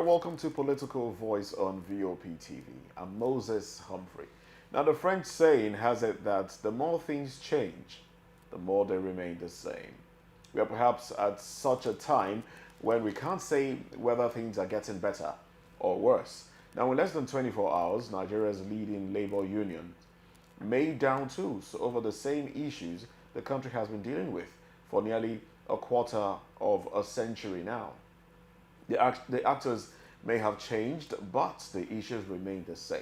welcome to Political Voice on VOPTV. I'm Moses Humphrey. Now, the French saying has it that the more things change, the more they remain the same. We are perhaps at such a time when we can't say whether things are getting better or worse. Now, in less than 24 hours, Nigeria's leading labor union made down tools over the same issues the country has been dealing with for nearly a quarter of a century now. The actors may have changed, but the issues remain the same,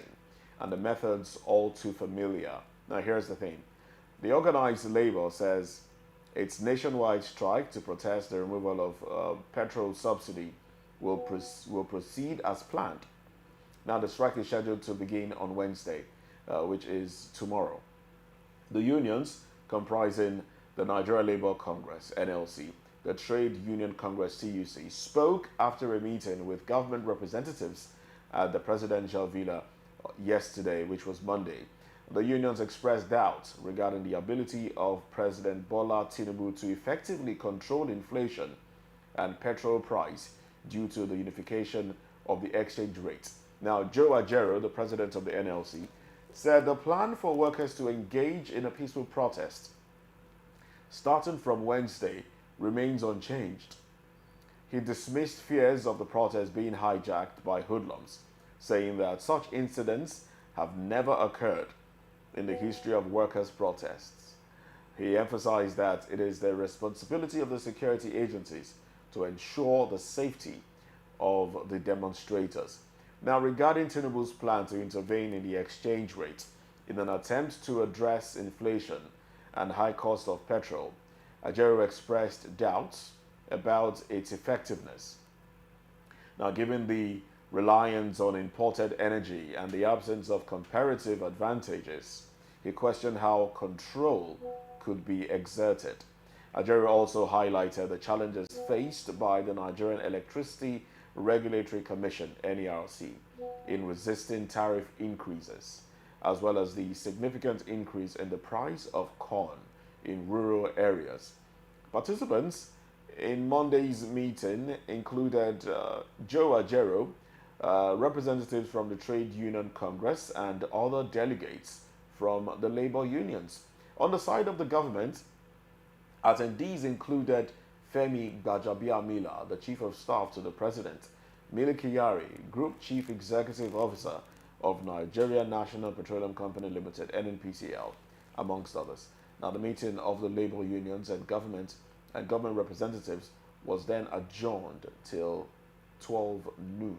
and the methods all too familiar. Now, here's the thing. The organized labor says its nationwide strike to protest the removal of petrol subsidy will proceed as planned. Now, the strike is scheduled to begin on Wednesday, which is tomorrow. The unions, comprising the Nigeria Labour Congress, NLC, the Trade Union Congress, TUC, spoke after a meeting with government representatives at the presidential villa yesterday, which was Monday. The unions expressed doubt regarding the ability of President Bola Tinubu to effectively control inflation and petrol price due to the unification of the exchange rate. Now, Joe Ajero, the president of the NLC, said the plan for workers to engage in a peaceful protest starting from Wednesday remains unchanged. He dismissed fears of the protest being hijacked by hoodlums, saying that such incidents have never occurred in the history of workers' protests. He emphasized that it is the responsibility of the security agencies to ensure the safety of the demonstrators. Now, regarding Tinubu's plan to intervene in the exchange rate in an attempt to address inflation and high cost of petrol, Ajero expressed doubts about its effectiveness. Now, given the reliance on imported energy and the absence of comparative advantages, he questioned how control could be exerted. Ajero also highlighted the challenges faced by the Nigerian Electricity Regulatory Commission, NERC, in resisting tariff increases, as well as the significant increase in the price of corn in rural areas. Participants in Monday's meeting included Joe Ajero, representatives from the Trade Union Congress, and other delegates from the labor unions. On the side of the government, attendees included Femi Gbajabiamila, the Chief of Staff to the President, Mili Kyari, Group Chief Executive Officer of Nigeria National Petroleum Company Limited, NNPCL, amongst others. Now, the meeting of the labor unions and government representatives was then adjourned till 12 noon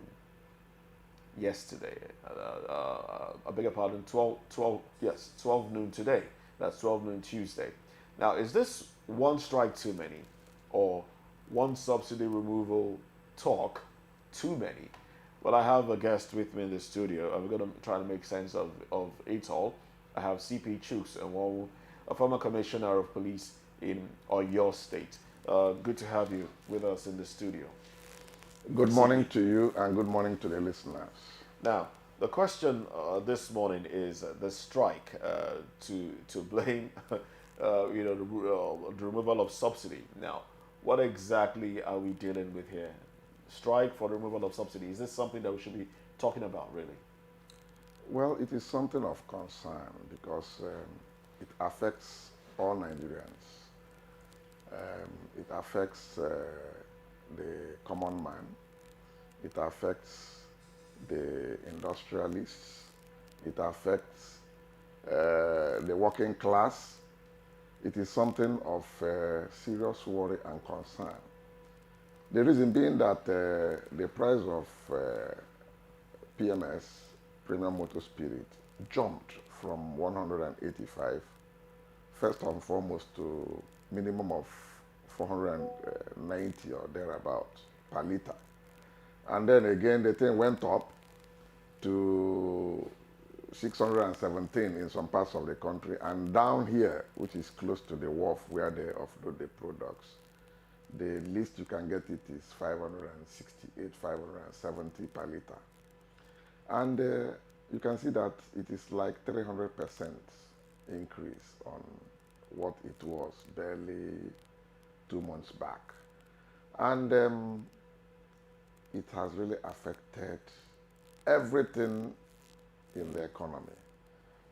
yesterday. I beg your pardon, 12 noon today. That's 12 noon Tuesday. Now, is this one strike too many, or one subsidy removal talk too many? Well, I have a guest with me in the studio. I'm going to try to make sense of it all. I have CP Chooks, a former commissioner of police in Oyo State. Good to have you with us in the studio. Good morning to you and good morning to the listeners. Now, the question this morning is the strike to blame the removal of subsidy. Now, what exactly are we dealing with here? Strike for the removal of subsidy. Is this something that we should be talking about, really? Well, it is something of concern because it affects all Nigerians. It affects the common man. It affects the industrialists. It affects the working class. It is something of serious worry and concern. The reason being that the price of PMS, Premium Motor Spirit, jumped from 185 first and foremost to minimum of 490 or thereabout per liter. And then again the thing went up to 617 in some parts of the country, and down here, which is close to the wharf where they offload the products, the least you can get it is 568, 570 per liter. And you can see that it is like 300% increase on what it was barely 2 months back. And it has really affected everything in the economy.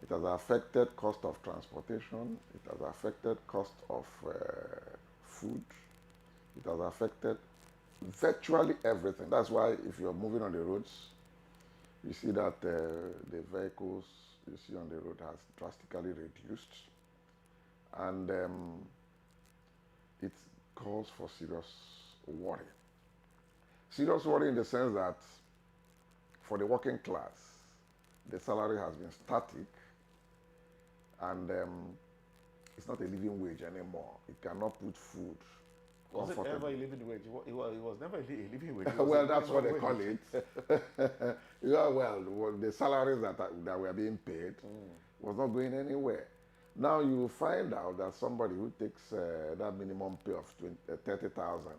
It has affected cost of transportation. It has affected cost of food. It has affected virtually everything. That's why if you're moving on the roads, you see that the vehicles you see on the road has drastically reduced. And it calls for serious worry. Serious worry in the sense that for the working class, the salary has been static and it's not a living wage anymore. It cannot put food. Was it ever a living wage? It was never a living wage. Well, that's what they call it. Yeah, well, the salaries that were being paid was not going anywhere. Now you find out that somebody who takes that minimum pay of 30,000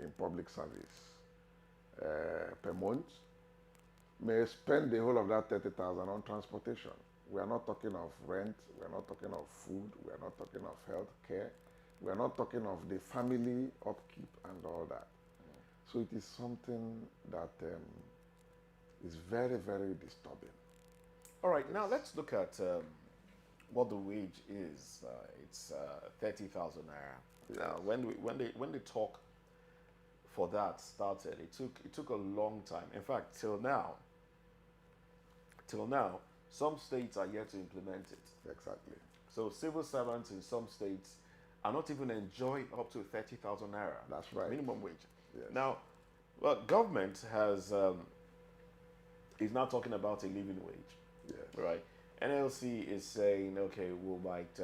in public service per month may spend the whole of that 30,000 on transportation. We are not talking of rent, we are not talking of food, we are not talking of health care, we are not talking of the family upkeep and all that. So it is something that is very, very disturbing. All right, now let's look at what the wage is. It's 30,000 naira. Yes. Now, when they talk for that started, it took a long time. In fact, till now, some states are yet to implement it. Exactly. So civil servants in some states are not even enjoying up to 30,000 naira. That's right. Minimum wage. Yes. Now, well, government has is now talking about a living wage. Yes. Right. NLC is saying, okay, we might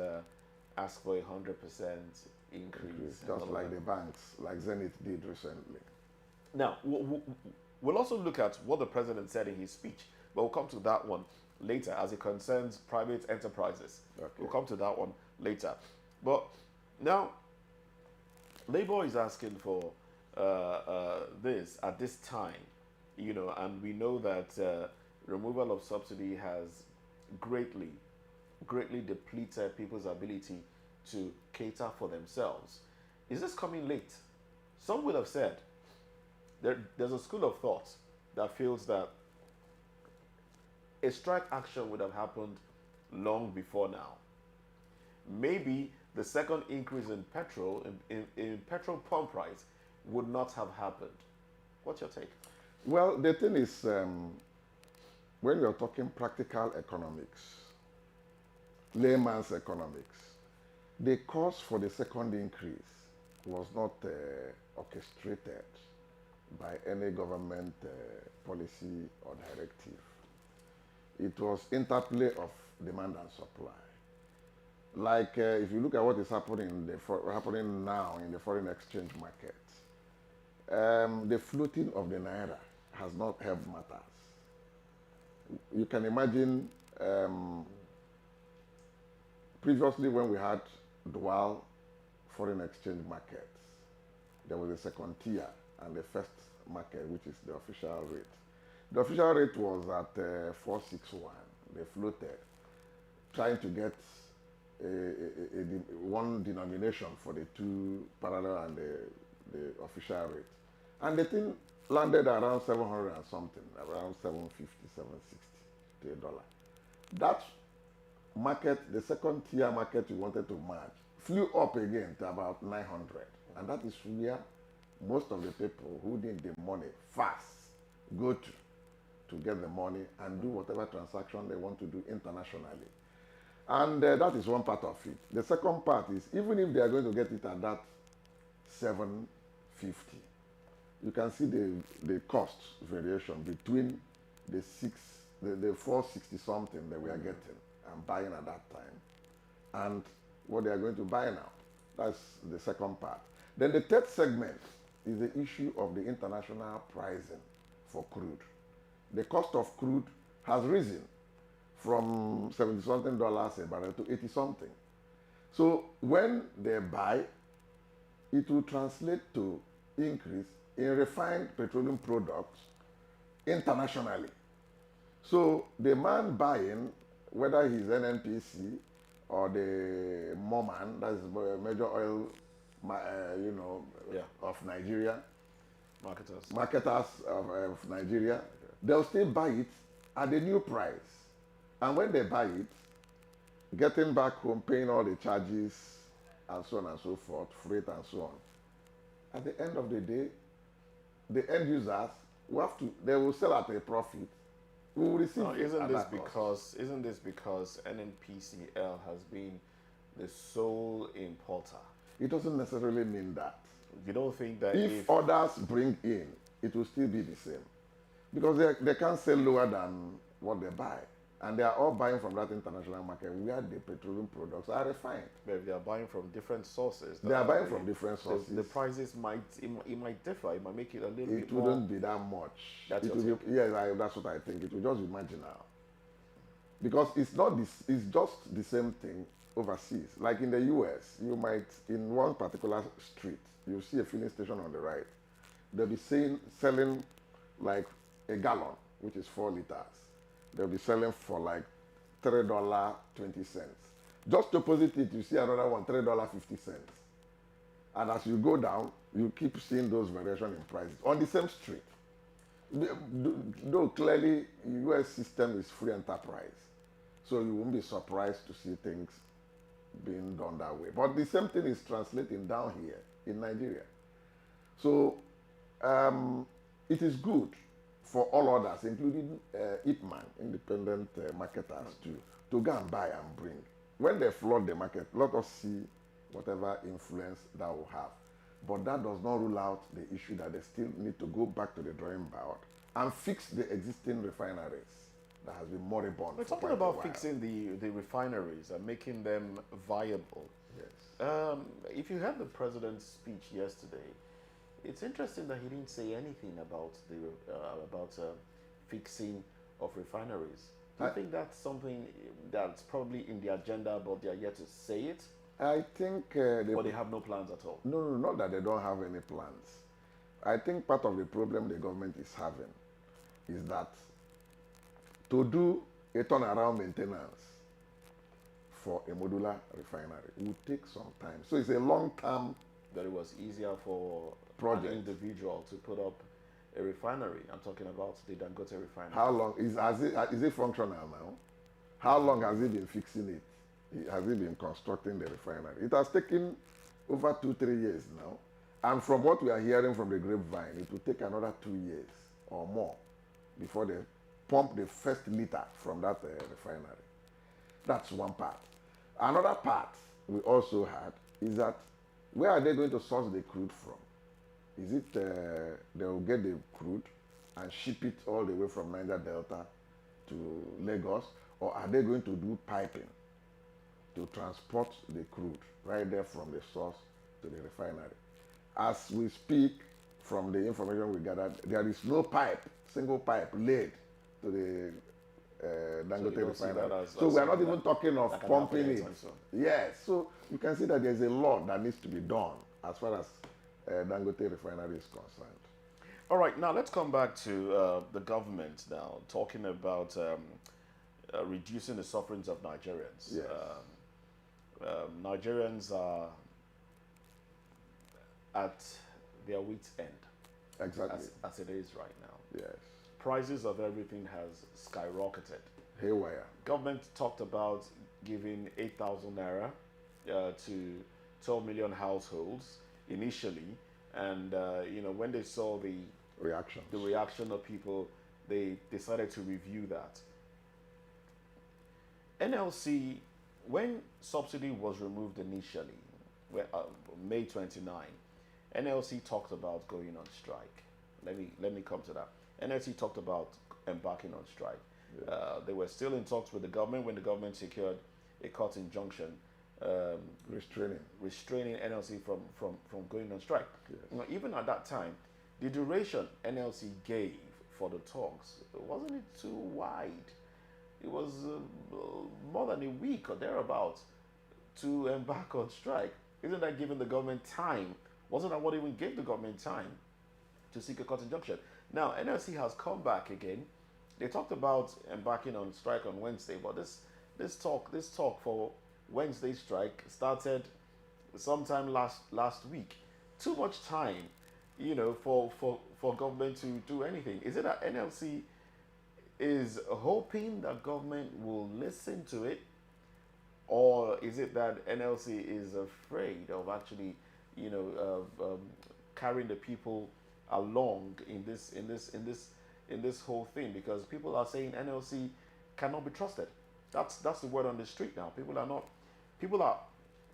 ask for 100% increase. Just like the banks, like Zenith did recently. Now, we'll also look at what the president said in his speech, but we'll come to that one later as it concerns private enterprises. Okay. We'll come to that one later. But now, Labour is asking for this at this time, and we know that removal of subsidy has greatly depleted people's ability to cater for themselves. Is this coming late? Some would have said there's a school of thought that feels that a strike action would have happened long before now. Maybe the second increase in petrol, in petrol pump price, would not have happened. What's your take? Well, the thing is, when you're talking practical economics, layman's economics, the cause for the second increase was not orchestrated by any government policy or directive. It was interplay of demand and supply. Like if you look at what is happening now in the foreign exchange market, the floating of the naira has not helped matters. You can imagine previously when we had dual foreign exchange markets, there was a second tier and the first market, which is the official rate. The official rate was at 461. They floated, trying to get one denomination for the two parallel and the official rate. And the thing landed around 700 and something, around 750, 760 to a dollar. That market, the second tier market we wanted to merge, flew up again to about 900. And that is where most of the people who need the money fast go to get the money and do whatever transaction they want to do internationally. And that is one part of it. The second part is, even if they are going to get it at that 750, you can see the cost variation between the 460 something that we are getting and buying at that time and what they are going to buy now. That's the second part. Then the third segment is the issue of the international pricing for crude. The cost of crude has risen from $70-something a barrel to 80-something. So when they buy, it will translate to increase in refined petroleum products internationally. So the man buying, whether he's NNPC or the MOMAN, that is major oil, of Nigeria, marketers. of Nigeria, they'll still buy it at the new price. And when they buy it, getting back home, paying all the charges, and so on and so forth, freight and so on. At the end of the day, the end users they will sell at a profit. We will receive Isn't this because NNPCL has been the sole importer? It doesn't necessarily mean that. You don't think that If others bring in, it will still be the same. Because they can't sell lower than what they buy. And they are all buying from that international market where the petroleum products are refined. But if they are buying from different sources, they are buying from different sources. The prices might differ. It might make it a little bit more. It wouldn't be that much. That's what I think. It will just be marginal. Because it's not this. It's just the same thing overseas. Like in the US, you might, in one particular street, you see a filling station on the right. They'll be selling like a gallon, which is 4 liters. They'll be selling for like $3.20. Just opposite it, you see another one, $3.50. And as you go down, you keep seeing those variations in prices on the same street. Though clearly, US system is free enterprise. So you won't be surprised to see things being done that way. But the same thing is translating down here in Nigeria. So it is good for all others, including IPMAN, independent marketers, to go and buy and bring. When they flood the market, let us see whatever influence that will have. But that does not rule out the issue that they still need to go back to the drawing board and fix the existing refineries that has been moribund. We're talking about fixing the refineries and making them viable. Yes. If you heard the president's speech yesterday, it's interesting that he didn't say anything about fixing of refineries. Do you think that's something that's probably in the agenda, but they are yet to say it? I think... or they have no plans at all? No, not that they don't have any plans. I think part of the problem the government is having is that to do a turnaround maintenance for a modular refinery will take some time. So it's a long-term... That it was easier for project. An individual to put up a refinery. I'm talking about the Dangote refinery. How long is it functional now? How long has he been fixing it? Has he been constructing the refinery? It has taken over 2-3 years now. And from what we are hearing from the grapevine, it will take another 2 years or more before they pump the first liter from that refinery. That's one part. Another part we also had is that where are they going to source the crude from? Is it they will get the crude and ship it all the way from Niger Delta to Lagos, or are they going to do piping to transport the crude right there from the source to the refinery? As we speak, from the information we gathered, there is no single pipe laid to the Dangote refinery. So we are not even talking of pumping it. Yes, so you can see that there's a lot that needs to be done as far as Dangote refinery is concerned. All right, now let's come back to the government now, talking about reducing the sufferings of Nigerians. Yes. Nigerians are at their wit's end. Exactly. As it is right now. Yes. Prices of everything has skyrocketed. Haywire. Government talked about giving 8,000 naira to 12 million households initially, and when they saw the reaction of people, they decided to review that. NLC, when subsidy was removed initially, May 29, NLC talked about going on strike. Let me come to that. NLC talked about embarking on strike. Yes. They were still in talks with the government when the government secured a court injunction restraining NLC from going on strike. Yes. Now, even at that time, the duration NLC gave for the talks, wasn't it too wide? It was more than a week or thereabouts to embark on strike. Isn't that giving the government time? Wasn't that what even gave the government time to seek a court injunction? Now, NLC has come back again. They talked about embarking on strike on Wednesday, but this talk for Wednesday strike started sometime last week. Too much time, for for government to do anything? Is it that NLC is hoping that government will listen to it, or is it that NLC is afraid of actually, carrying the people along in this whole thing? Because people are saying NLC cannot be trusted. That's the word on the street now. People are,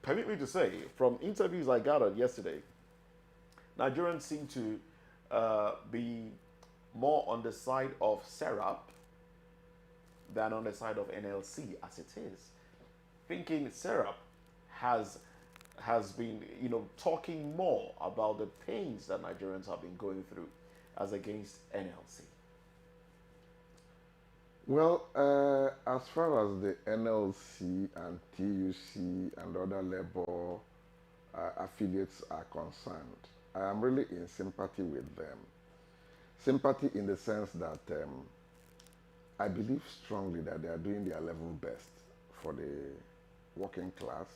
permit me to say, from interviews I gathered yesterday, Nigerians seem to be more on the side of Serap than on the side of NLC as it is. Thinking Serap has been, talking more about the pains that Nigerians have been going through as against NLC. Well, as far as the NLC and TUC and other labor affiliates are concerned, I am really in sympathy with them. Sympathy in the sense that I believe strongly that they are doing their level best for the working class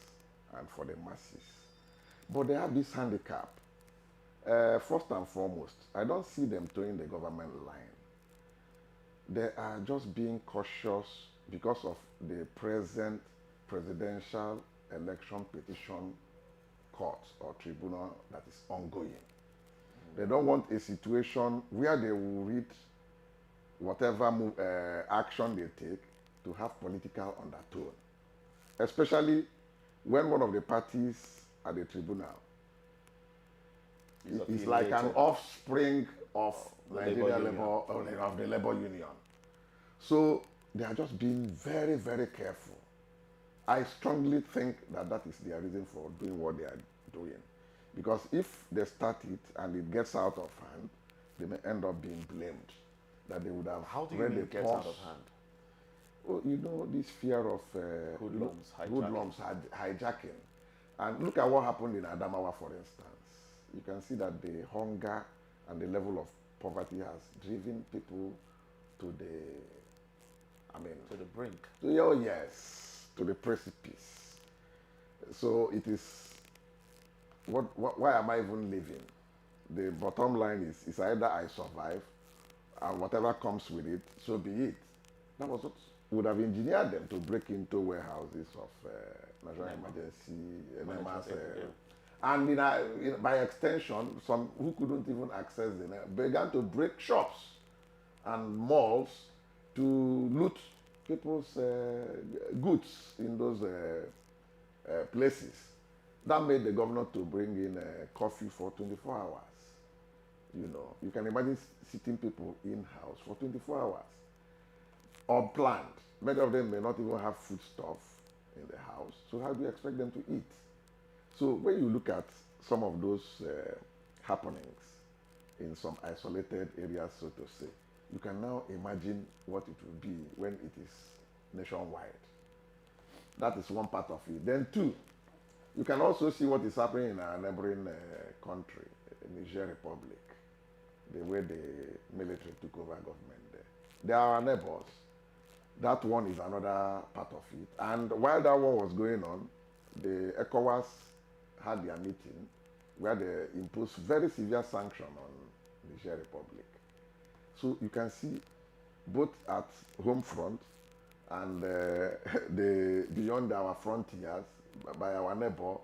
and for the masses. But they have this handicap. First and foremost, I don't see them towing the government line. They are just being cautious because of the present presidential election petition court or tribunal that is ongoing. They don't want a situation where they will read whatever action they take to have political undertone, especially when one of the parties at the tribunal is like an offspring of Nigeria of the labor union. So they are just being very, very careful. I strongly think that that is their reason for doing what they are doing. Because if they start it and it gets out of hand, they may end up being blamed. That they would have. How do you mean it gets out of hand? Oh, this fear of hoodlums hijacking. And look at what happened in Adamawa, for instance. You can see that the hunger and the level of poverty has driven people to the brink. To the precipice. So it is, why am I even living? The bottom line is either I survive and whatever comes with it, so be it. That was what would have engineered them to break into warehouses of National Emergency, and by extension, some who couldn't even access them began to break shops and malls to loot people's goods in those places. That made the governor to bring in curfew for 24 hours. You can imagine sitting people in-house for 24 hours. Unplanned. Many of them may not even have foodstuff in the house. So how do you expect them to eat? So when you look at some of those happenings in some isolated areas, so to say, you can now imagine what it will be when it is nationwide. That is one part of it. Then two, you can also see what is happening in our neighboring country, Niger Republic, the way the military took over government there. They are our neighbors. That one is another part of it. And while that war was going on, the ECOWAS had their meeting where they imposed very severe sanction on Niger Republic. So you can see both at home front and beyond our frontiers, by our neighbor,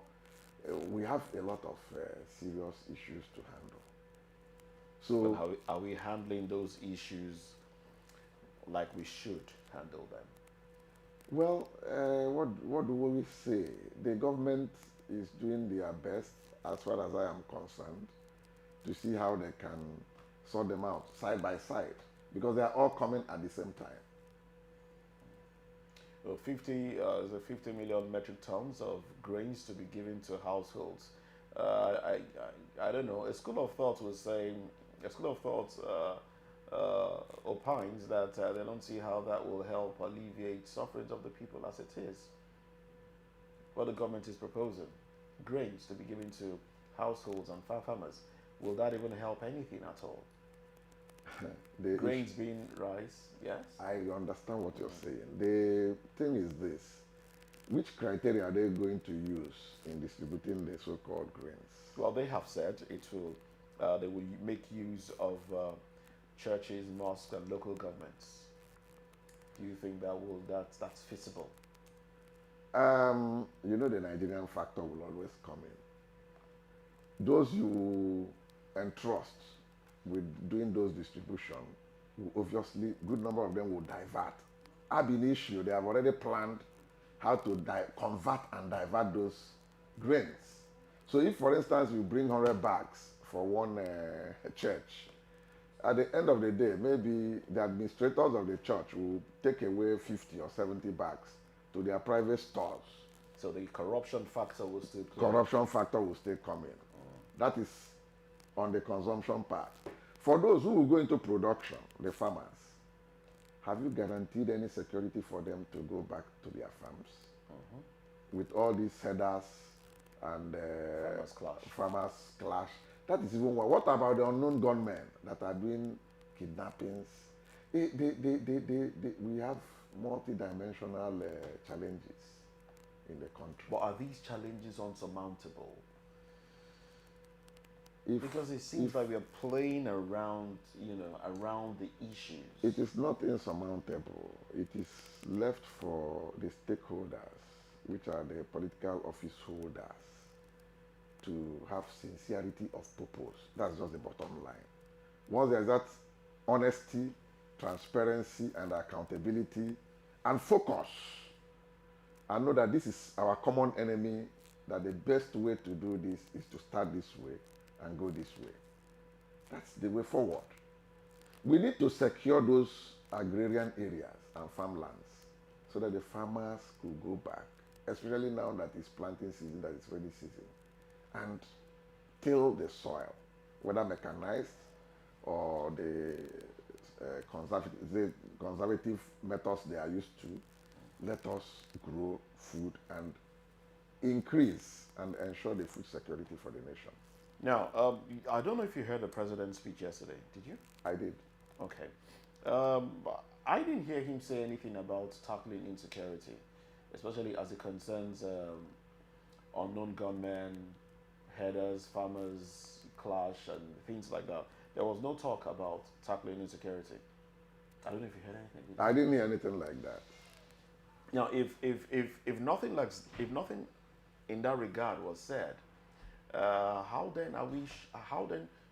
we have a lot of serious issues to handle. So but how are we handling those issues like we should handle them? Well, what do we say? The government is doing their best, as far as I am concerned, to see how they can sort them out side by side, because they are all coming at the same time. Well, 50 million metric tons of grains to be given to households. I don't know. A school of thought opines that they don't see how that will help alleviate sufferings of the people as it is. What the government is proposing, grains to be given to households and farmers, will that even help anything at all? Grains being rice, yes? I understand what you're saying. The thing is this: which criteria are they going to use in distributing the so-called grains? Well, they have said it will they will make use of churches, mosques, and local governments. Do you think that's feasible? You know, the Nigerian factor will always come in. Those you entrust with doing those distribution, obviously, good number of them will divert. Ab initio, they have already planned how to convert and divert those grains. So if, for instance, you bring 100 bags for one church, at the end of the day, maybe the administrators of the church will take away 50 or 70 bags to their private stores. So the corruption factor will still play. Corruption factor will still come in. That is on the consumption part. For those who will go into production, the farmers, have you guaranteed any security for them to go back to their farms? With all these headers and farmers clash. That is even one. What about the unknown gunmen that are doing kidnappings? We have multi-dimensional challenges in the country. But are these challenges unsurmountable? Because it seems like we are playing around, around the issues. It is not insurmountable. It is left for the stakeholders, which are the political office holders, to have sincerity of purpose. That's just the bottom line. Once there's that honesty, transparency, and accountability, and focus, I know that this is our common enemy, that the best way to do this is to start this way and go this way. That's the way forward. We need to secure those agrarian areas and farmlands so that the farmers could go back, especially now that it's planting season, that it's rainy season, and till the soil, whether mechanized or the conservative methods they are used to. Let us grow food and increase and ensure the food security for the nation. Now, I don't know if you heard the president's speech yesterday. Did you? I did. Okay. I didn't hear him say anything about tackling insecurity, especially as it concerns unknown gunmen, headers, farmers, clash, and things like that. There was no talk about tackling insecurity. I don't know if you heard anything. I didn't hear anything like that. Now, if nothing in that regard was said, how then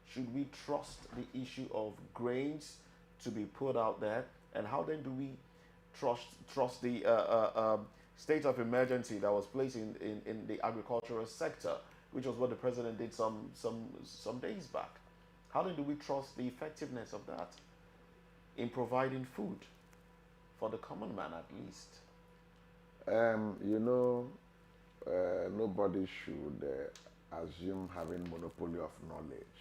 should we trust the issue of grains to be put out there, and how then do we trust the state of emergency that was placed in the agricultural sector, which was what the president did some days back? How then do we trust the effectiveness of that in providing food for the common man, at least? Nobody should assume having monopoly of knowledge.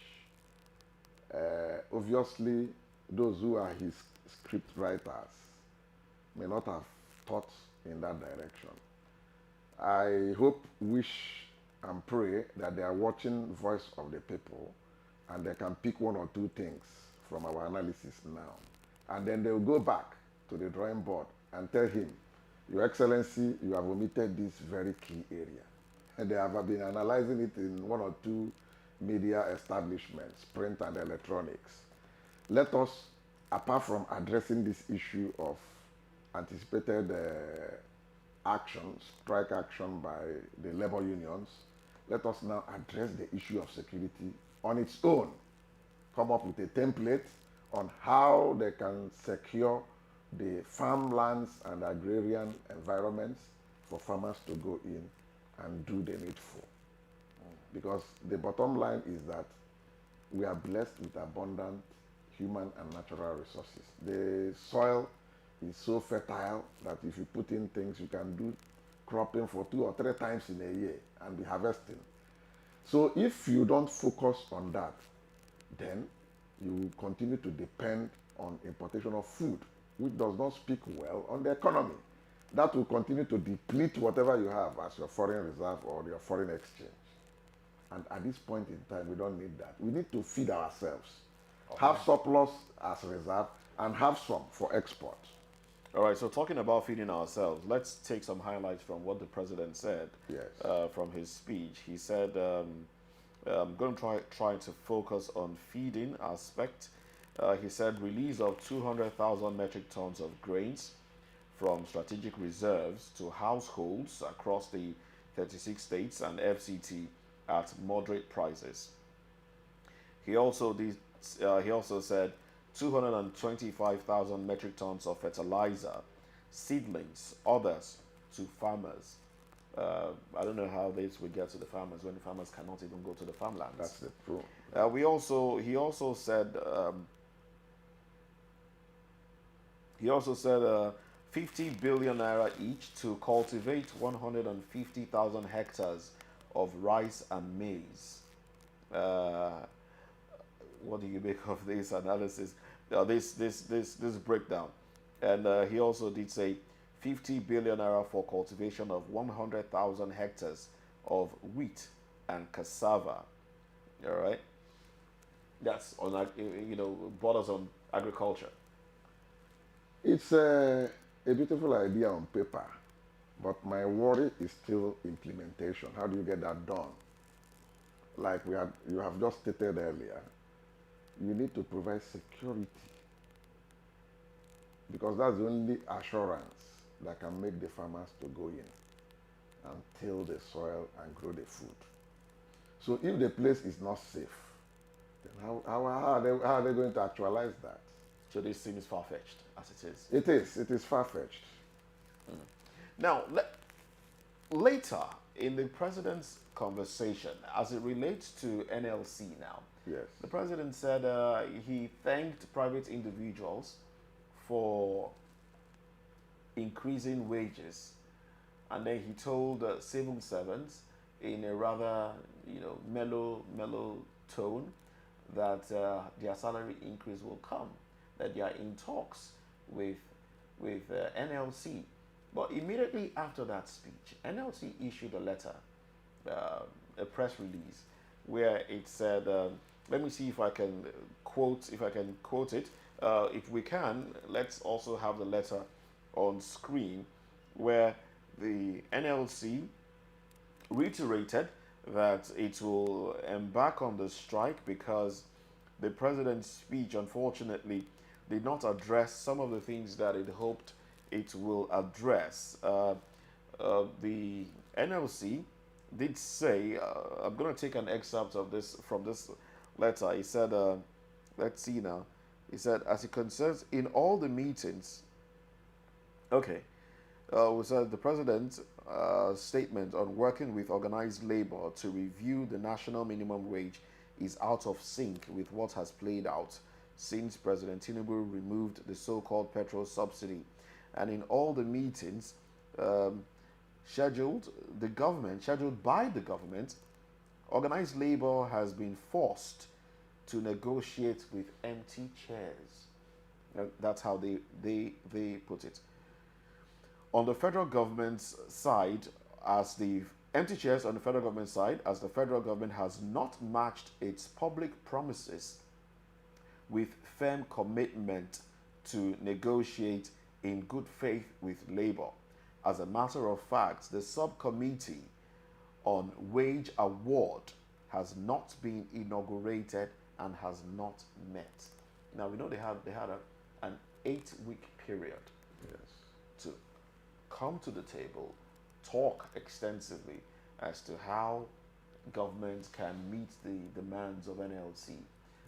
Obviously, those who are his script writers may not have thought in that direction. I hope, wish, and pray that they are watching Voice of the People and they can pick one or two things from our analysis now. And then they'll go back to the drawing board and tell him, Your Excellency, you have omitted this very key area. And they have been analyzing it in one or two media establishments, print and electronics. Let us, apart from addressing this issue of anticipated action, strike action by the labor unions, let us now address the issue of security on its own. Come up with a template on how they can secure the farmlands and agrarian environments for farmers to go in and do the needful. Because the bottom line is that we are blessed with abundant human and natural resources. The soil is so fertile that if you put in things, you can do cropping for 2 or 3 times in a year and be harvesting. So if you don't focus on that, then you will continue to depend on importation of food, which does not speak well on the economy. That will continue to deplete whatever you have as your foreign reserve or your foreign exchange. And at this point in time, we don't need that. We need to feed ourselves, have surplus as reserve, and have some for export. All right, so talking about feeding ourselves, let's take some highlights from what the president said. Yes. From his speech. He said I'm going to try to focus on feeding aspect. He said release of 200,000 metric tons of grains from strategic reserves to households across the 36 states and FCT at moderate prices. He also did. He also said 225,000 metric tons of fertilizer, seedlings, others to farmers. I don't know how this will get to the farmers when the farmers cannot even go to the farmlands. That's the proof. He also said 50 billion naira each to cultivate 150,000 hectares of rice and maize. What do you make of this analysis? This breakdown, and he also did say 50 billion naira for cultivation of 100,000 hectares of wheat and cassava. All right, that's on borders on agriculture. It's a beautiful idea on paper, but my worry is still implementation. How do you get that done? Like you have just stated earlier, you need to provide security, because that's the only assurance that can make the farmers to go in and till the soil and grow the food. So if the place is not safe, then how are they going to actualize that? So this seems far-fetched, as it is. It is far-fetched. Now, later in the president's conversation, as it relates to NLC now, Yes. the president said he thanked private individuals for increasing wages, and then he told civil servants in a rather mellow tone that their salary increase will come, that they are in talks with NLC. But immediately after that speech, NLC issued a letter, a press release, where it said, let me see if I can quote it. If we can, let's also have the letter on screen, where the NLC reiterated that it will embark on the strike because the president's speech, unfortunately, did not address some of the things that it hoped it will address. The NLC did say, I'm going to take an excerpt of this from this letter. He said, let's see now. He said, as it concerns in all the meetings, okay, we said the president's statement on working with organized labor to review the national minimum wage is out of sync with what has played out since President Tinubu removed the so-called petrol subsidy. And in all the meetings scheduled by the government, organized labor has been forced to negotiate with empty chairs. That's how they put it. On the federal government's side, as the empty chairs on the federal government side, as the federal government has not matched its public promises with firm commitment to negotiate in good faith with labor. As a matter of fact, the subcommittee on wage award has not been inaugurated and has not met. Now we know they had an 8-week period, Yes. to come to the table, talk extensively as to how government can meet the demands of NLC.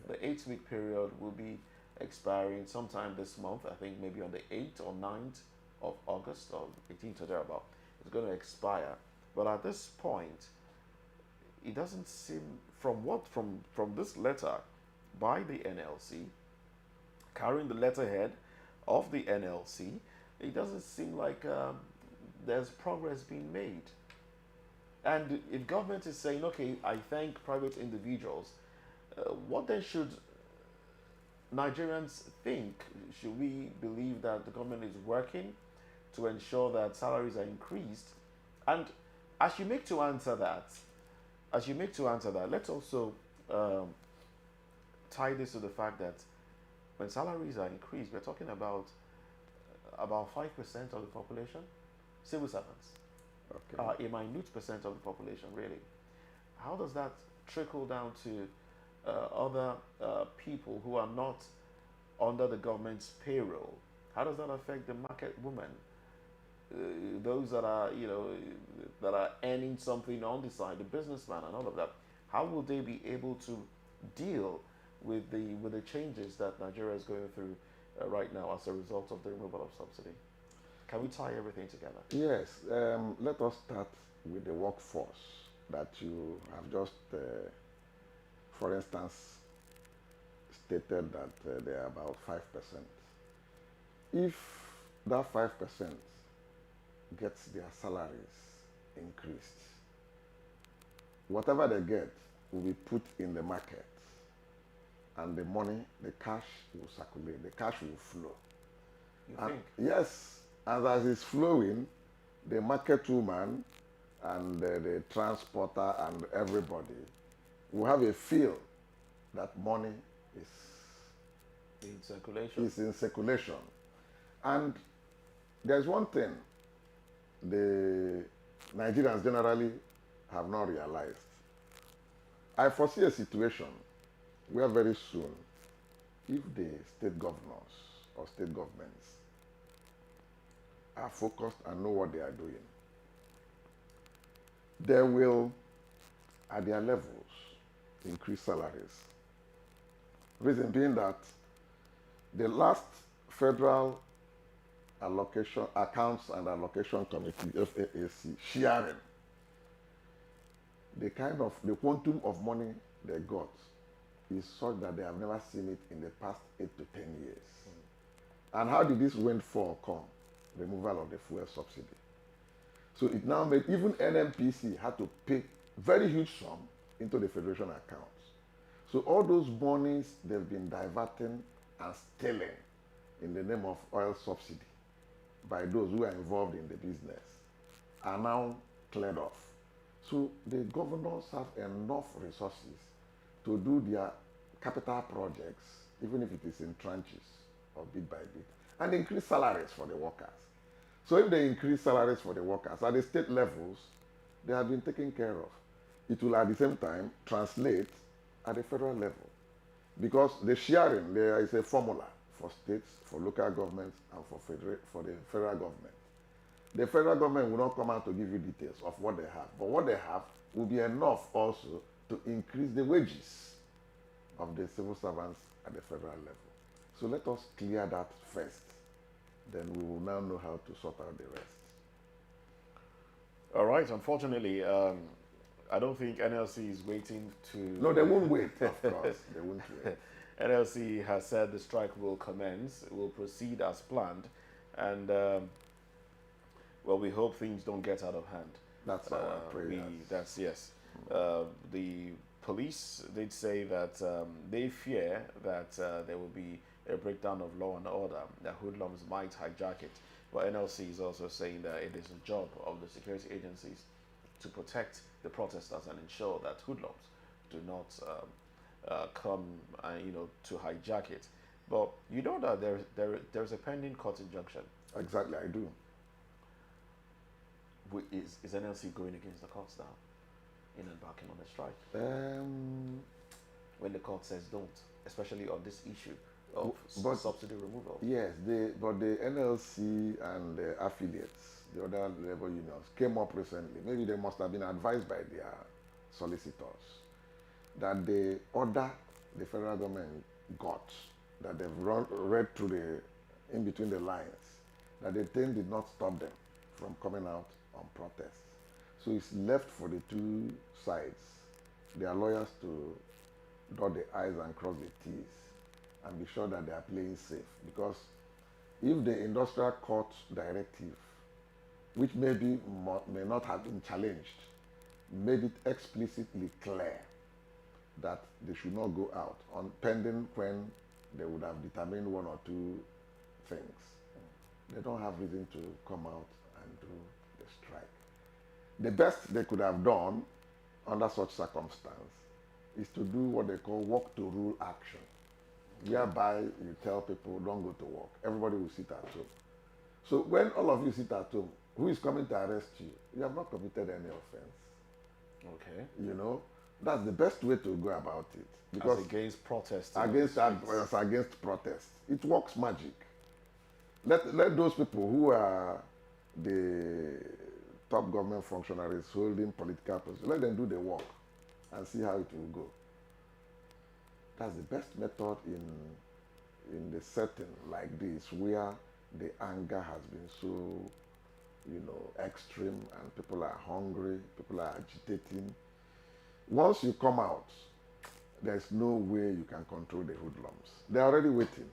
The 8-week period will be expiring sometime this month, I think maybe on the 8th or 9th of August or 18th or thereabout. It's going to expire. But at this point, it doesn't seem, from this letter by the NLC, carrying the letterhead of the NLC, it doesn't seem like there's progress being made. And if government is saying, okay, I thank private individuals, what then should Nigerians think? Should we believe that the government is working to ensure that salaries are increased? And as you make to answer that, let's also tie this to the fact that when salaries are increased, we're talking about 5% of the population, civil servants, Okay. a minute percent of the population, really. How does that trickle down to other people who are not under the government's payroll? How does that affect the market woman? Those that are, that are earning something on the side, the businessman and all of that. How will they be able to deal with the changes that Nigeria is going through right now as a result of the removal of subsidy? Can we tie everything together? Yes. Let us start with the workforce that you have just, for instance, stated that they are about 5%. If that 5% gets their salaries increased, whatever they get will be put in the market, and the money, the cash will circulate, the cash will flow. You think? Yes, and as it's flowing, the market woman and the transporter and everybody will have a feel that money In circulation. is in circulation. And there's one thing the Nigerians generally have not realized. I foresee a situation where very soon, if the state governors or state governments are focused and know what they are doing, they will, at their levels, increase salaries. Reason being that the last Federal Allocation Accounts and Allocation Committee, FAAC, sharing, the quantum of money they got is such that they have never seen it in the past 8 to 10 years. And how did this windfall come? Removal of the fuel subsidy. So it now made even NMPC had to pay very huge sum into the federation accounts. So all those monies they've been diverting and stealing in the name of oil subsidy by those who are involved in the business are now cleared off. So the governors have enough resources to do their capital projects, even if it is in tranches or bit by bit, and increase salaries for the workers. So if they increase salaries for the workers at the state levels, they have been taken care of. It will at the same time translate at the federal level, because the sharing, there is a formula for states, for local governments, and for the federal government. The federal government will not come out to give you details of what they have, but what they have will be enough also to increase the wages of the civil servants at the federal level. So let us clear that first. Then we will now know how to sort out the rest. All right. Unfortunately, I don't think NLC is waiting to... No, they won't wait, of course. They won't wait. NLC has said the strike will commence, will proceed as planned, and, well, we hope things don't get out of hand. That's our prayer. Yes. The police did say that they fear that there will be a breakdown of law and order, that hoodlums might hijack it. But NLC is also saying that it is a job of the security agencies to protect the protesters and ensure that hoodlums do not come, to hijack it. But you know that there's a pending court injunction. Exactly, I do. Is NLC going against the courts now in embarking on a strike? When the court says don't, especially on this issue of subsidy removal. Yes, but the NLC and the affiliates, the other labor unions, came up recently. Maybe they must have been advised by their solicitors that the order the federal government got, that they've read through in between the lines, that the thing did not stop them from coming out on protest. So it's left for the two sides, their lawyers, to dot the I's and cross the T's and be sure that they are playing safe. Because if the industrial court directive, which may not have been challenged, made it explicitly clear that they should not go out on pending when they would have determined one or two things, they don't have reason to come out and do the strike. The best they could have done under such circumstance is to do what they call work to rule action, whereby you tell people don't go to work. Everybody will sit at home. So when all of you sit at home, who is coming to arrest you? You have not committed any offense. Okay. You know, That's the best way to go about it. Because as against protests. Against protests. It works magic. Let those people who are the top government functionaries holding political positions, let them do the work and see how it will go. That's the best method in the setting like this, where the anger has been so, extreme, and people are hungry, people are agitating. Once you come out, there's no way you can control the hoodlums. They're already waiting.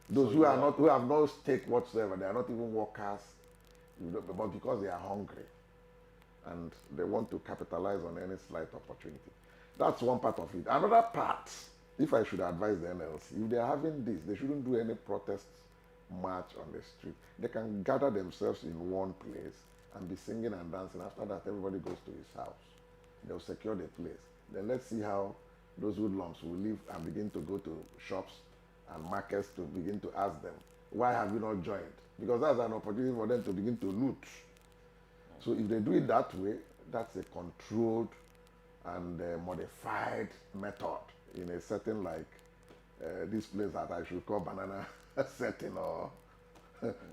Those who have no stake whatsoever, they are not even workers, but because they are hungry and they want to capitalize on any slight opportunity. That's one part of it. Another part, if I should advise the NLC, if they are having this, they shouldn't do any protest march on the street. They can gather themselves in one place and be singing and dancing. After that, everybody goes to his house. They'll secure the place. Then let's see how those hoodlums will leave and begin to go to shops and markets to begin to ask them, why have you not joined? Because that's an opportunity for them to begin to loot. So if they do it that way, that's a controlled and modified method in a setting like this place that I should call banana setting or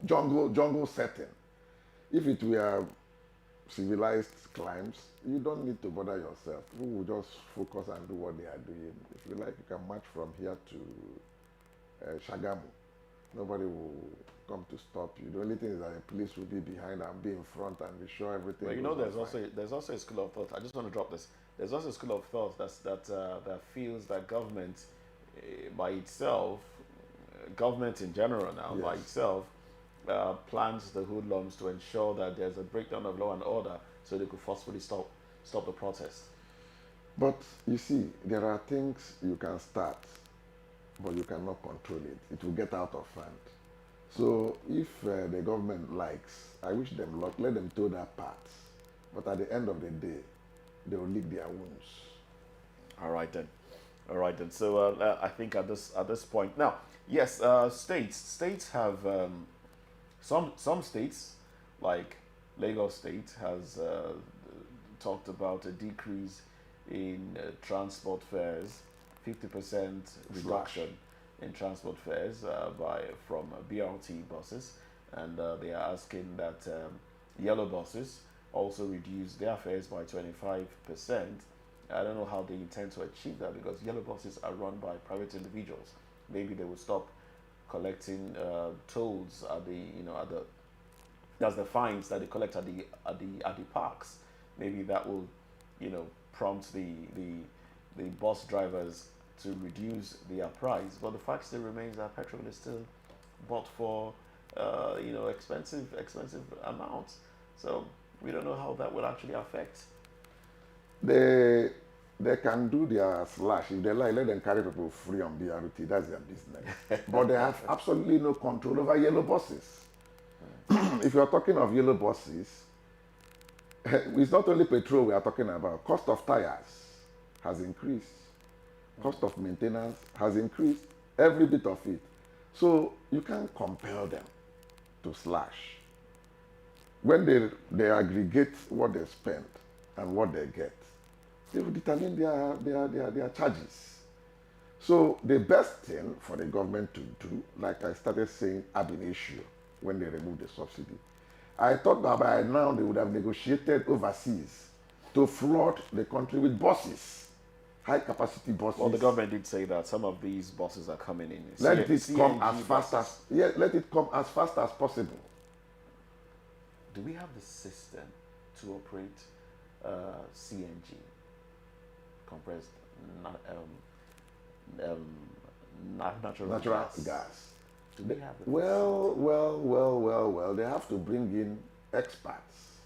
jungle setting. If it were civilized climes, you don't need to bother yourself. You will just focus and do what they are doing. If you like, you can march from here to Shagamu. Nobody will come to stop you. The only thing is that the police will be behind and be in front and be sure everything. But there's also a school of thought. I just want to drop this. There's also a school of thought that feels that government by itself, government in general now, yes, by itself, plans the hoodlums to ensure that there's a breakdown of law and order so they could forcefully stop the protest. But you see, there are things you can start, but you cannot control it. It will get out of hand. So if the government likes, I wish them luck, let them toe their paths. But at the end of the day, they will lick their wounds. All right then. So I think at this point now, yes, states have some states like Lagos State has talked about a decrease in transport fares, 50% reduction in transport fares from BRT buses, and they are asking that yellow buses also reduce their fares by 25%. I don't know how they intend to achieve that, because yellow buses are run by private individuals. Maybe they will stop collecting tolls at that's the fines that they collect at the parks. Maybe that will, prompt the bus drivers to reduce their price. But the fact still remains that petrol is still bought for expensive amounts. So we don't know how that will actually affect. They can do their slash. If they like, let them carry people free on BRT. That's their business. But they have absolutely no control over yellow buses. If you are talking of yellow buses, it's not only petrol we are talking about. Cost of tires has increased. Cost of maintenance has increased. Every bit of it. So you can't compel them to slash. When they aggregate what they spend and what they get, they will determine their charges. So the best thing for the government to do, like I started saying ab initio, when they removed the subsidy, I thought that by now they would have negotiated overseas to flood the country with buses, high capacity buses. Well, the government did say that some of these buses are coming in. Let it come as fast as possible. Do we have the system to operate CNG, compressed natural gas? Do we have the well, they have to bring in experts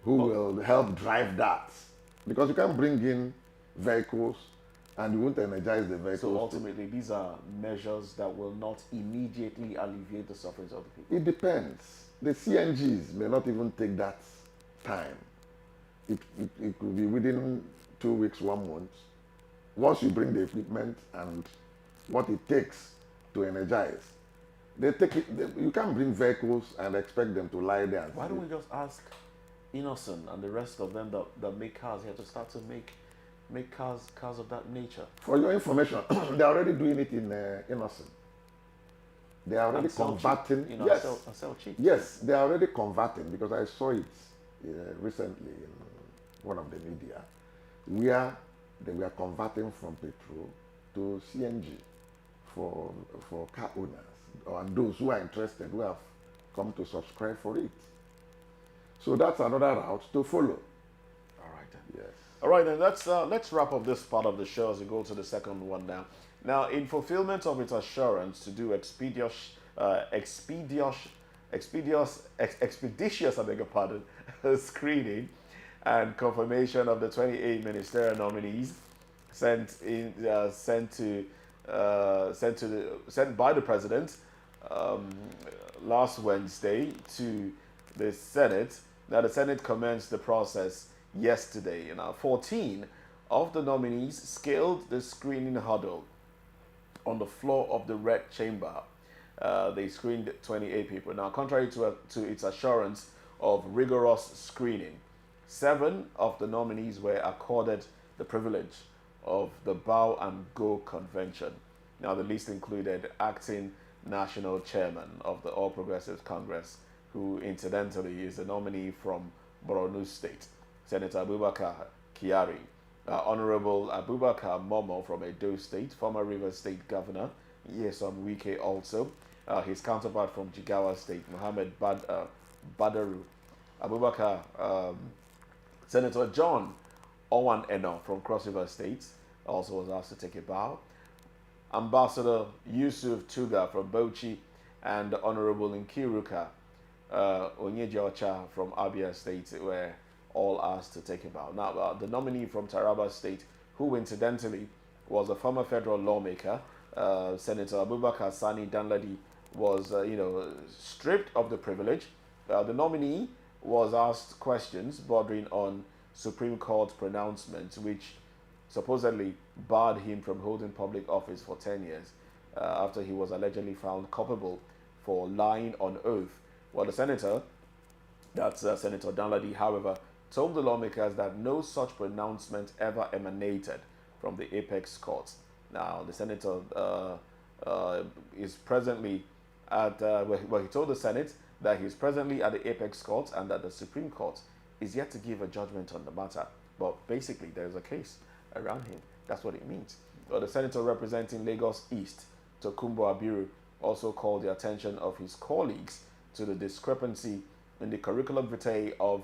who will help drive that. Because you can't bring in vehicles and you won't energize the vehicles. So ultimately, these are measures that will not immediately alleviate the sufferings of the people. It depends. The CNGs may not even take that time. It could be within 2 weeks, 1 month. Once you bring the equipment and what it takes to energize, they take it. You can't bring vehicles and expect them to lie there. Why don't we just ask Innocent and the rest of them that make cars here to start to make make cars of that nature. For your information, they're already doing it in Innocent. They are already converting. Cheap. Yes, sell cheap. yes, they are already converting, because I saw it recently in one of the media, where they were converting from petrol to CNG for car owners and those who are interested, who have come to subscribe for it. So that's another route to follow. All right then. Yes. All right then. Let's wrap up this part of the show as we go to the second one now. Now, in fulfillment of its assurance to do expeditious, I beg your pardon, screening and confirmation of the 28 ministerial nominees sent by the president last Wednesday to the Senate. Now, the Senate commenced the process yesterday. 14 of the nominees scaled the screening hurdle on the floor of the Red Chamber. They screened 28 people. Now, contrary to its assurance of rigorous screening, 7 of the nominees were accorded the privilege of the Bow and Go Convention. Now, the list included acting national chairman of the All Progressives Congress, who incidentally is a nominee from Borno State, Senator Abubakar Kyari, Honorable Abubakar Momo from Edo State, former Rivers State Governor Yesom Wike also, his counterpart from Jigawa State, Mohammed Badaru, Abubakar, Senator John Owan Eno from Cross River State also was asked to take a bow, Ambassador Yusuf Tuga from Bauchi, and Honorable Nkiruka Onyejocha from Abia State were all asked to take a bow. Now, the nominee from Taraba State, who incidentally was a former federal lawmaker, Senator Abubakar Sani Danladi, was stripped of the privilege. The nominee was asked questions bordering on Supreme Court pronouncements, which supposedly barred him from holding public office for 10 years after he was allegedly found culpable for lying on oath. Well, the senator, that's Senator Danladi, however, told the lawmakers that no such pronouncement ever emanated from the apex court. Now, the senator is presently at, he told the Senate that he is presently at the apex court and that the Supreme Court is yet to give a judgment on the matter. But basically, there is a case around him. That's what it means. The senator representing Lagos East, Tokumbo Abiru, also called the attention of his colleagues to the discrepancy in the curriculum vitae of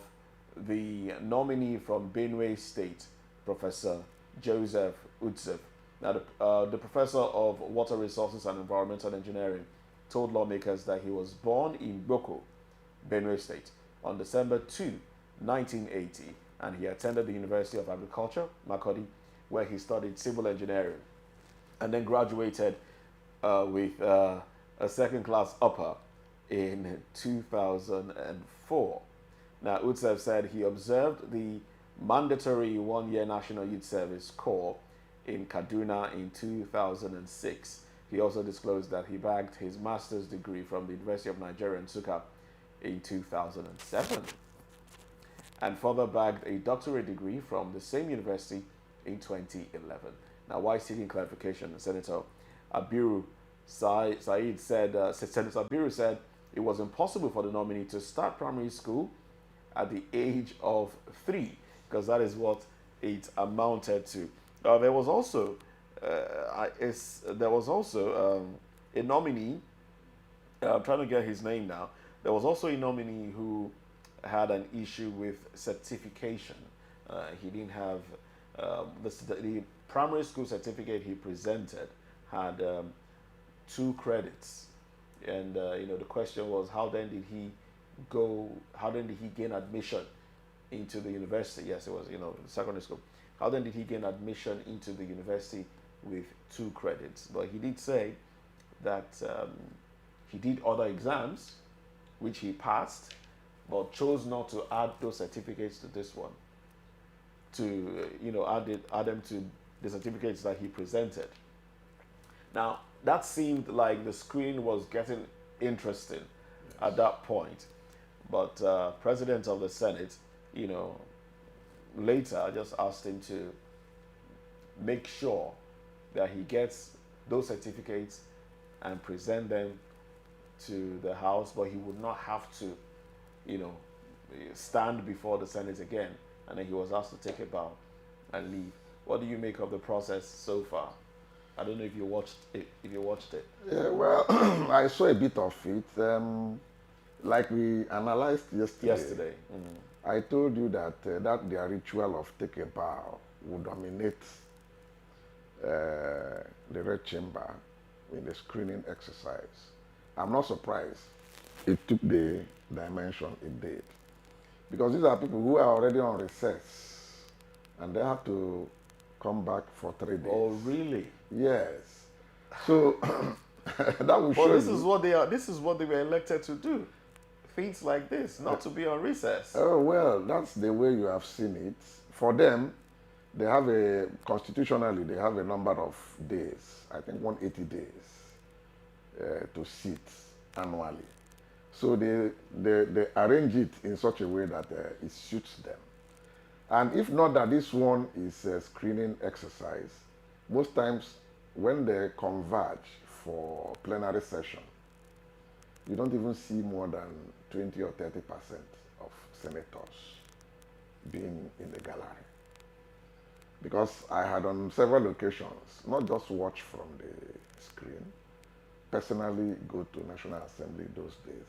the nominee from Benue State, Professor Joseph Utsef. Now, the professor of water resources and environmental engineering told lawmakers that he was born in Boko, Benue State, on December 2, 1980, and he attended the University of Agriculture, Makurdi, where he studied civil engineering, and then graduated with a second-class upper in 2004. Now, Utsef said he observed the mandatory one-year National Youth Service Corps in Kaduna in 2006. He also disclosed that he bagged his master's degree from the University of Nigeria in Nsukka in 2007, and further bagged a doctorate degree from the same university in 2011. Now, why seeking clarification? Senator Abiru Said said, Senator Abiru said it was impossible for the nominee to start primary school at the age of 3, because that is what it amounted to. There was also a nominee. I'm trying to get his name now. There was also a nominee who had an issue with certification. He didn't have the primary school certificate he presented had 2 credits, and the question was, how then did he gain admission into the university? Yes, it was secondary school. How then did he gain admission into the university with 2 credits? But he did say that he did other exams which he passed, but chose not to add those certificates to this one, to add them to the certificates that he presented. Now, that seemed like the screen was getting interesting at that point, but President of the Senate, later just asked him to make sure that he gets those certificates and present them to the House, but he would not have to, you know, stand before the Senate again. And then he was asked to take a bow and leave. What do you make of the process so far? I don't know if you watched it. Yeah, well, I saw a bit of it. Like we analyzed yesterday. I told you that that their ritual of take a bow would dominate the Red Chamber in the screening exercise. I'm not surprised it took the dimension it did. Because these are people who are already on recess and they have to come back for 3 days. Oh, really? Yes. So that will show this you. is what they are. This is what they were elected to do. Things like this, not to be on recess. Oh, well, that's the way you have seen it. For them, they have constitutionally, they have a number of days, I think 180 days to sit annually. So they arrange it in such a way that it suits them. And if not that this one is a screening exercise, most times when they converge for plenary session, you don't even see more than 20 or 30% of senators being in the gallery. Because I had on several occasions, not just watch from the screen, personally go to National Assembly those days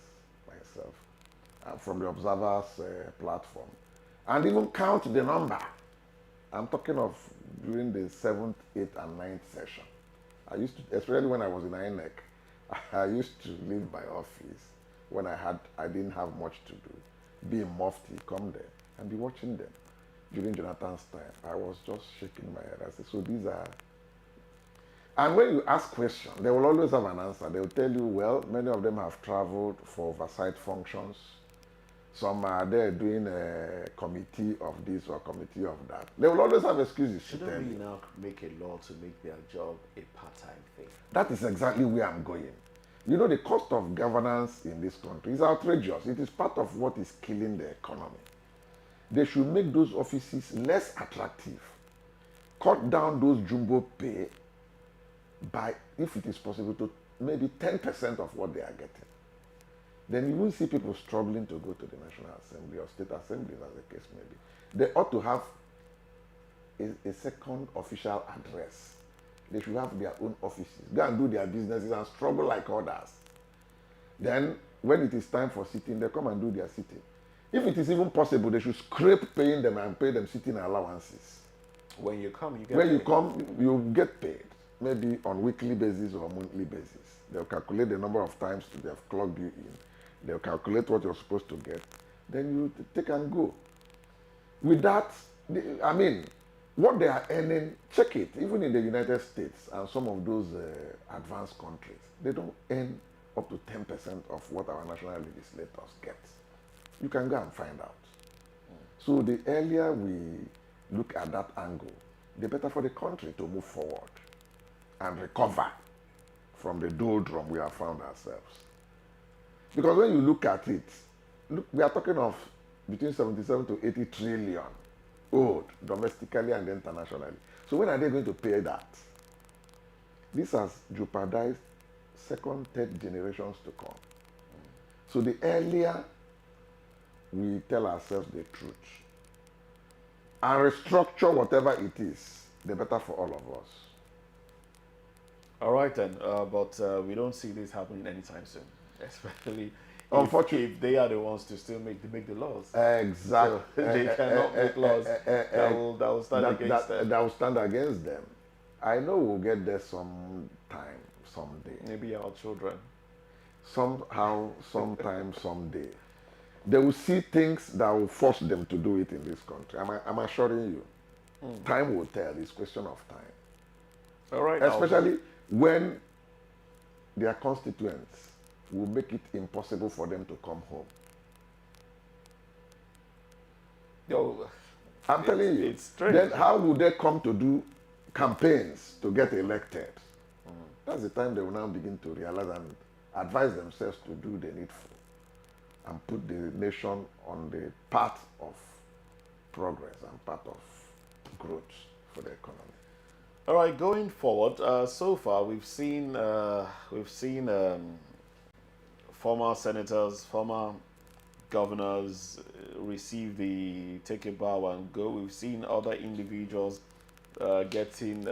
myself, from the observers platform, and even count the number. I'm talking of during the 7th, 8th, and 9th session. I used to, especially when I was in INEC, I used to leave my office when I didn't have much to do, be in Mufti, come there, and be watching them. During Jonathan's time, I was just shaking my head. I said, so these are... And when you ask questions, they will always have an answer. They will tell you, well, many of them have traveled for oversight functions. Some are there doing a committee of this or committee of that. They will always have excuses to tell you. Shouldn't we now make a law to make their job a part-time thing? That is exactly where I'm going. You know, the cost of governance in this country is outrageous. It is part of what is killing the economy. They should make those offices less attractive. Cut down those jumbo pay by, if it is possible, to maybe 10% of what they are getting. Then you won't see people struggling to go to the National Assembly or State Assemblies, as the case may be. They ought to have a second official address. They should have their own offices, go and do their businesses and struggle like others. Then, when it is time for sitting, they come and do their sitting. If it is even possible, they should scrape paying them and pay them sitting allowances. When you come, you get When paid. you come, you get paid, maybe on weekly basis or monthly basis. They'll calculate the number of times they have clocked you in. They'll calculate what you're supposed to get. Then you take and go. With that, I mean, what they are earning, check it, even in the United States and some of those advanced countries, they don't earn up to 10% of what our national legislators get. You can go and find out. So the earlier we look at that angle, the better for the country to move forward and recover from the doldrum we have found ourselves. Because when you look at it, look, we are talking of between 77 to 80 trillion owed domestically and internationally. So when are they going to pay that? This has jeopardized second, third generations to come. So the earlier we tell ourselves the truth and restructure whatever it is, the better for all of us. All right then, but we don't see this happening anytime soon, especially Unfortunately, if they are the ones to still make the laws. Exactly. So they cannot make laws that will stand against them. That will stand against them. I know we'll get there sometime, someday. Maybe our children. Somehow, sometime, someday. They will see things that will force them to do it in this country. I'm assuring you. Time will tell. It's a question of time. All right. Especially when their constituents will make it impossible for them to come home. Yo, I'm telling you. It's strange. Then how will they come to do campaigns to get elected? That's the time they will now begin to realize and advise themselves to do the needful and put the nation on the path of progress and path of growth for the economy. All right, going forward, so far we've seen former senators, former governors receive the take a bow and go. We've seen other individuals getting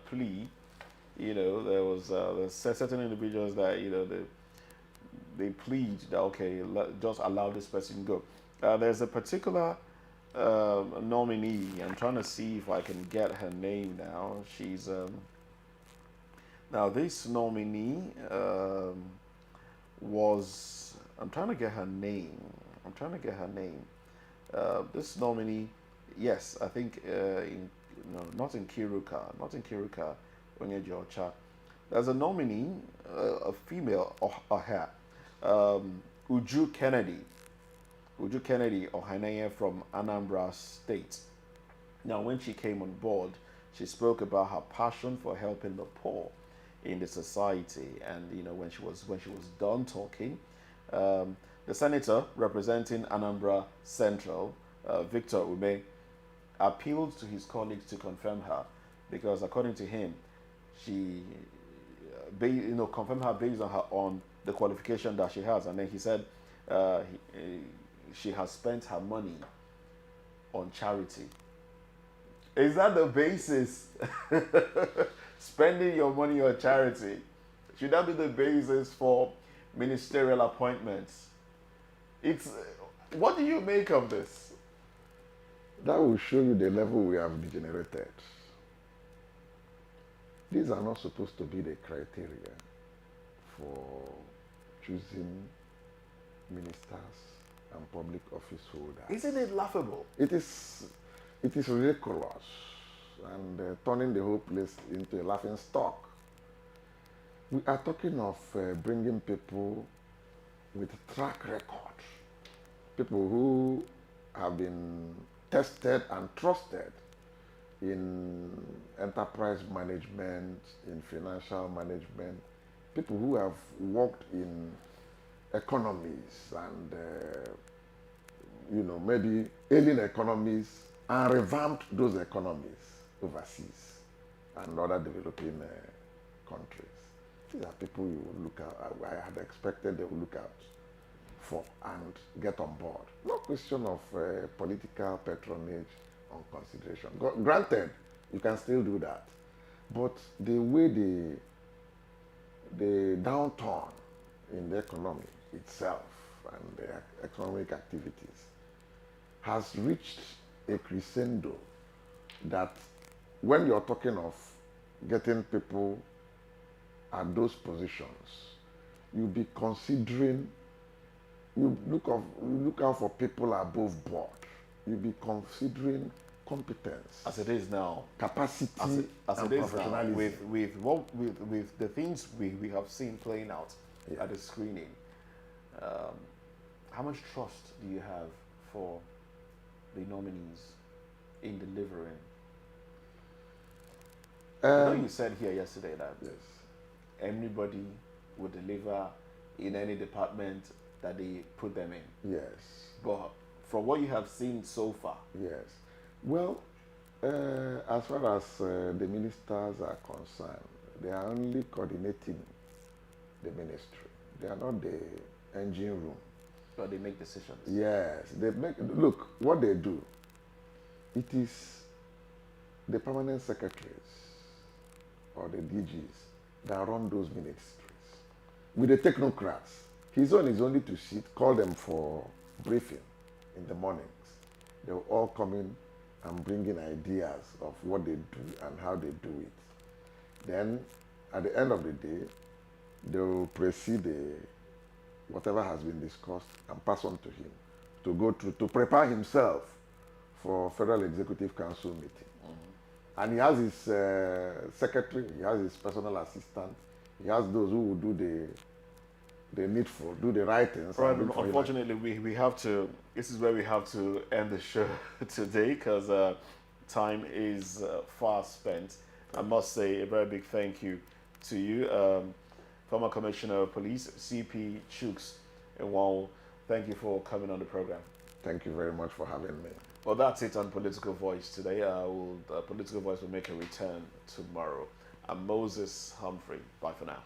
plea. You know, there's certain individuals that they plead that okay, just allow this person go. There's a particular nominee. I'm trying to see if I can get her name now. She's now this nominee was. I'm trying to get her name. I'm trying to get her name. This nominee, yes, I think no, not in Kiruka, not in Kiruka, Onyejocha. There's a nominee, a female or her, Uju Kennedy. Uju Kennedy Ohaneye from Anambra State. Now, when she came on board, she spoke about her passion for helping the poor in the society. And when she was done talking, the senator representing Anambra Central, Victor Ume, appealed to his colleagues to confirm her, because according to him, she, confirm her based on the qualification that she has. And then he said she has spent her money on charity. Is that the basis? Spending your money on charity. Should that be the basis for ministerial appointments? What do you make of this? That will show you the level we have degenerated. These are not supposed to be the criteria for choosing ministers and public office holders. Isn't it laughable? It is ridiculous and turning the whole place into a laughing stock. We are talking of bringing people with track record, people who have been tested and trusted in enterprise management, in financial management, people who have worked in economies and maybe ailing economies and revamped those economies overseas and other developing countries. These are people you would look at. I had expected they would look out for and get on board. No question of political patronage on consideration. Granted, you can still do that, but the way the downturn in the economy itself and the economic activities has reached a crescendo that when you're talking of getting people at those positions, you'll be considering, you look out for people above board. You'll be considering competence. As it is now. Capacity as and it is professionalism. Now, with the things we have seen playing out at the screening, how much trust do you have for the nominees in delivering? I know you said here yesterday that anybody would deliver in any department that they put them in. Yes. But from what you have seen so far. Yes. Well, as far as the ministers are concerned, they are only coordinating the ministry. They are not the engine room. But they make decisions. Yes. Look, what they do, it is the permanent secretaries or the DGs that run those ministries. With the technocrats, his own is only to sit, call them for briefing in the mornings. They will all come in and bring in ideas of what they do and how they do it. Then, at the end of the day, they will precede whatever has been discussed and pass on to him to go through, to prepare himself for Federal Executive Council meeting. And he has his secretary, he has his personal assistant, he has those who will do the needful, do the writings. Right, unfortunately, we have to, this is where we have to end the show today because time is fast spent. I must say a very big thank you to you, former Commissioner of Police, CP Chuks. And thank you for coming on the program. Thank you very much for having me. Well, that's it on Political Voice today. Political Voice will make a return tomorrow. I'm Moses Humphrey. Bye for now.